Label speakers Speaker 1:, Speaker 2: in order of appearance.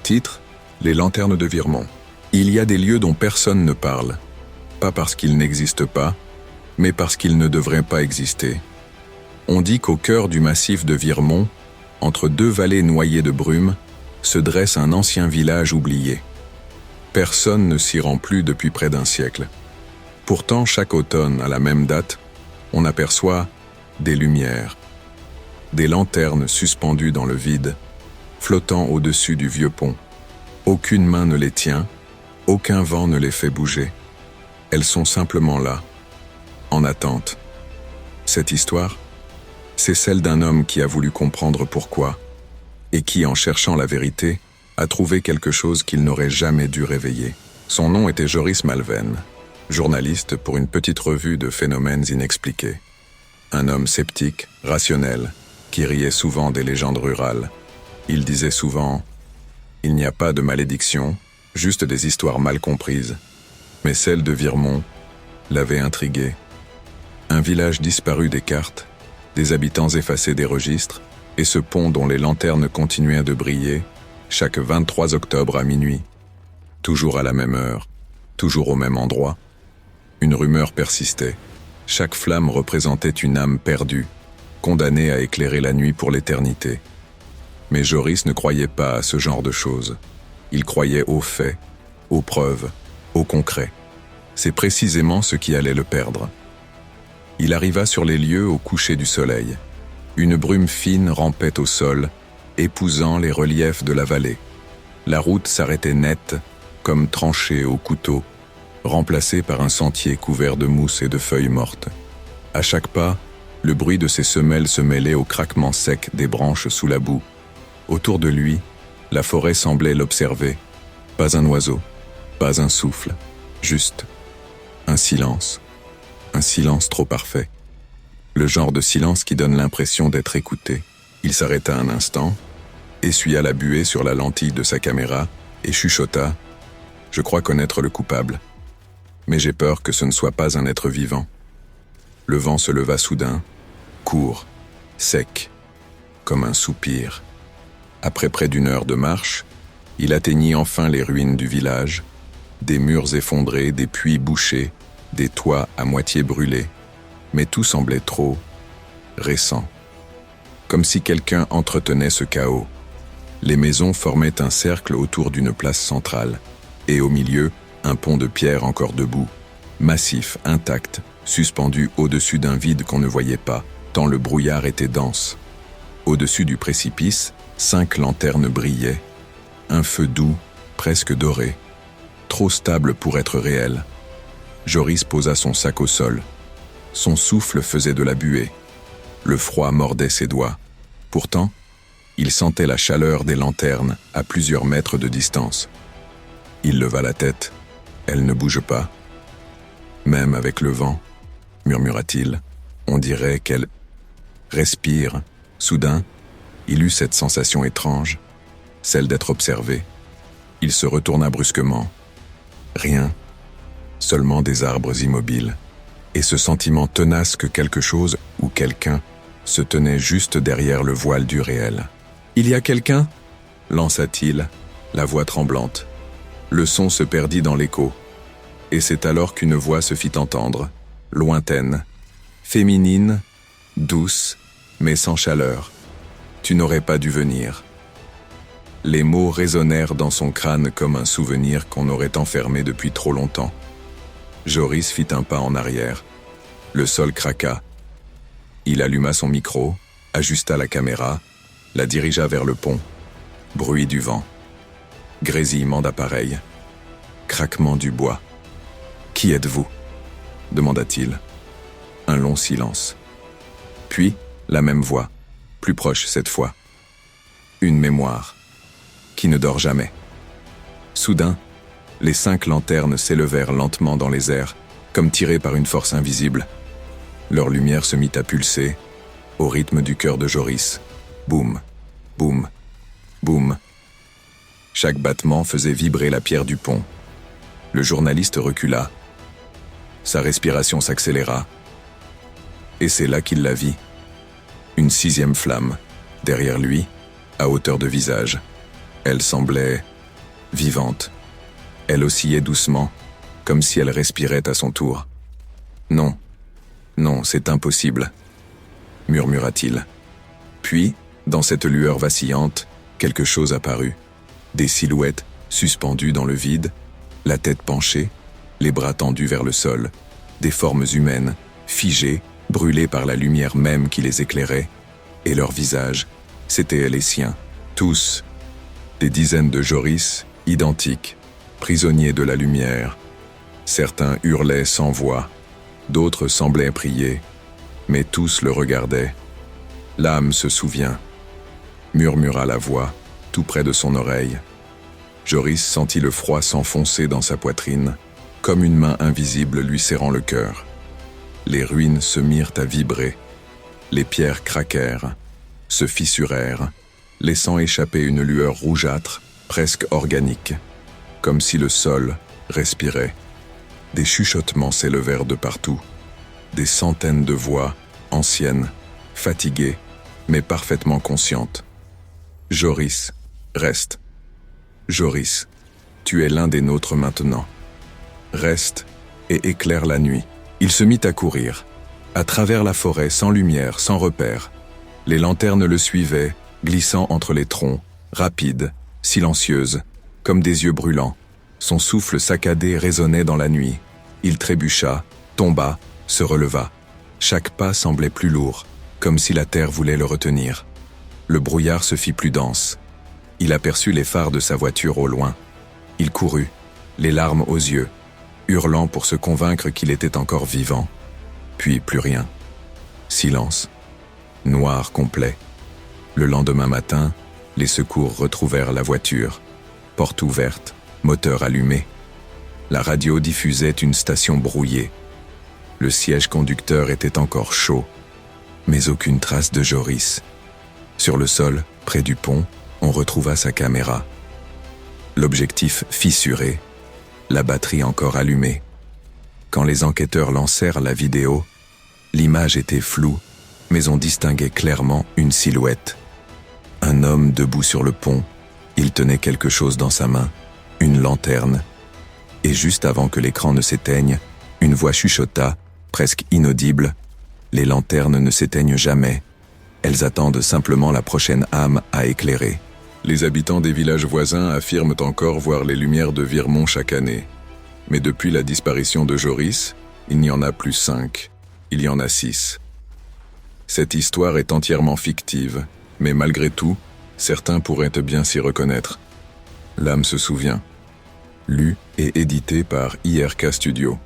Speaker 1: Titre: Les lanternes de Virmont. Il y a des lieux dont personne ne parle, pas parce qu'ils n'existent pas, mais parce qu'ils ne devraient pas exister. On dit qu'au cœur du massif de Virmont, entre deux vallées noyées de brume, se dresse un ancien village oublié. Personne ne s'y rend plus depuis près d'un siècle. Pourtant, chaque automne, à la même date, on aperçoit des lumières, des lanternes suspendues dans le vide, flottant au-dessus du vieux pont. Aucune main ne les tient, aucun vent ne les fait bouger. Elles sont simplement là, en attente. Cette histoire, c'est celle d'un homme qui a voulu comprendre pourquoi, et qui, en cherchant la vérité, a trouvé quelque chose qu'il n'aurait jamais dû réveiller. Son nom était Joris Malven, journaliste pour une petite revue de phénomènes inexpliqués. Un homme sceptique, rationnel, qui riait souvent des légendes rurales. Il disait souvent « Il n'y a pas de malédiction, juste des histoires mal comprises ». Mais celle de Virmont l'avait intrigué. Un village disparu des cartes, des habitants effacés des registres, et ce pont dont les lanternes continuaient de briller, chaque 23 octobre à minuit. Toujours à la même heure, toujours au même endroit. Une rumeur persistait. Chaque flamme représentait une âme perdue, condamnée à éclairer la nuit pour l'éternité. Mais Joris ne croyait pas à ce genre de choses. Il croyait aux faits, aux preuves, au concret. C'est précisément ce qui allait le perdre. Il arriva sur les lieux au coucher du soleil. Une brume fine rampait au sol, épousant les reliefs de la vallée. La route s'arrêtait nette, comme tranchée au couteau, remplacée par un sentier couvert de mousse et de feuilles mortes. À chaque pas, le bruit de ses semelles se mêlait au craquement sec des branches sous la boue. Autour de lui, la forêt semblait l'observer. Pas un oiseau, pas un souffle, juste un silence trop parfait. Le genre de silence qui donne l'impression d'être écouté. Il s'arrêta un instant, essuya la buée sur la lentille de sa caméra et chuchota « Je crois connaître le coupable, mais j'ai peur que ce ne soit pas un être vivant. » Le vent se leva soudain, court, sec, comme un soupir. Après près d'une heure de marche, il atteignit enfin les ruines du village, des murs effondrés, des puits bouchés, des toits à moitié brûlés, mais tout semblait trop récent. Comme si quelqu'un entretenait ce chaos. Les maisons formaient un cercle autour d'une place centrale, et au milieu, un pont de pierre encore debout, massif, intact, suspendu au-dessus d'un vide qu'on ne voyait pas, tant le brouillard était dense. Au-dessus du précipice, 5 lanternes brillaient, un feu doux, presque doré, trop stable pour être réel. Joris posa son sac au sol. Son souffle faisait de la buée. Le froid mordait ses doigts. Pourtant, il sentait la chaleur des lanternes à plusieurs mètres de distance. Il leva la tête. Elle ne bouge pas. Même avec le vent, murmura-t-il, on dirait qu'elle respire. Soudain, il eut cette sensation étrange, celle d'être observé. Il se retourna brusquement. Rien, seulement des arbres immobiles, et ce sentiment tenace que quelque chose ou quelqu'un se tenait juste derrière le voile du réel. « Il y a quelqu'un » lança-t-il, la voix tremblante. Le son se perdit dans l'écho, et c'est alors qu'une voix se fit entendre, lointaine, féminine, douce, mais sans chaleur. « Tu n'aurais pas dû venir. » Les mots résonnèrent dans son crâne comme un souvenir qu'on aurait enfermé depuis trop longtemps. Joris fit un pas en arrière. Le sol craqua. Il alluma son micro, ajusta la caméra, la dirigea vers le pont. Bruit du vent. Grésillement d'appareil. Craquement du bois. « Qui êtes-vous » demanda-t-il. Un long silence. Puis, la même voix, plus proche cette fois. Une mémoire qui ne dort jamais. Soudain, les 5 lanternes s'élevèrent lentement dans les airs, comme tirées par une force invisible. Leur lumière se mit à pulser, au rythme du cœur de Joris. Boum, boum, boum. Chaque battement faisait vibrer la pierre du pont. Le journaliste recula. Sa respiration s'accéléra. Et c'est là qu'il la vit. Une 6e flamme, derrière lui, à hauteur de visage. Elle semblait vivante. Elle oscillait doucement, comme si elle respirait à son tour. « Non, non, c'est impossible », murmura-t-il. Puis, dans cette lueur vacillante, quelque chose apparut. Des silhouettes suspendues dans le vide, la tête penchée, les bras tendus vers le sol, des formes humaines, figées, brûlées par la lumière même qui les éclairait, et leurs visages, c'étaient les siens, tous, des dizaines de Joris, identiques, prisonniers de la lumière. Certains hurlaient sans voix, d'autres semblaient prier, mais tous le regardaient. « L'âme se souvient », murmura la voix, tout près de son oreille. Joris sentit le froid s'enfoncer dans sa poitrine, comme une main invisible lui serrant le cœur. Les ruines se mirent à vibrer, les pierres craquèrent, se fissurèrent, laissant échapper une lueur rougeâtre, presque organique, comme si le sol respirait. Des chuchotements s'élevèrent de partout, des centaines de voix, anciennes, fatiguées, mais parfaitement conscientes. « Joris, reste. Joris, tu es l'un des nôtres maintenant. Reste et éclaire la nuit. » Il se mit à courir, à travers la forêt, sans lumière, sans repère. Les lanternes le suivaient, glissant entre les troncs, rapides, silencieuses, comme des yeux brûlants. Son souffle saccadé résonnait dans la nuit. Il trébucha, tomba, se releva. Chaque pas semblait plus lourd, comme si la terre voulait le retenir. Le brouillard se fit plus dense. Il aperçut les phares de sa voiture au loin. Il courut, les larmes aux yeux, hurlant pour se convaincre qu'il était encore vivant. Puis plus rien. Silence. Noir complet. Le lendemain matin, les secours retrouvèrent la voiture. Porte ouverte, moteur allumé. La radio diffusait une station brouillée. Le siège conducteur était encore chaud, mais aucune trace de Joris. Sur le sol, près du pont, on retrouva sa caméra. L'objectif fissuré, la batterie encore allumée. Quand les enquêteurs lancèrent la vidéo, l'image était floue, mais on distinguait clairement une silhouette. Un homme debout sur le pont, il tenait quelque chose dans sa main, une lanterne. Et juste avant que l'écran ne s'éteigne, une voix chuchota, presque inaudible. Les lanternes ne s'éteignent jamais. Elles attendent simplement la prochaine âme à éclairer. Les habitants des villages voisins affirment encore voir les lumières de Virmont chaque année. Mais depuis la disparition de Joris, il n'y en a plus 5, il y en a 6. Cette histoire est entièrement fictive, mais malgré tout, certains pourraient bien s'y reconnaître. L'âme se souvient. Lu et édité par IRK Studio.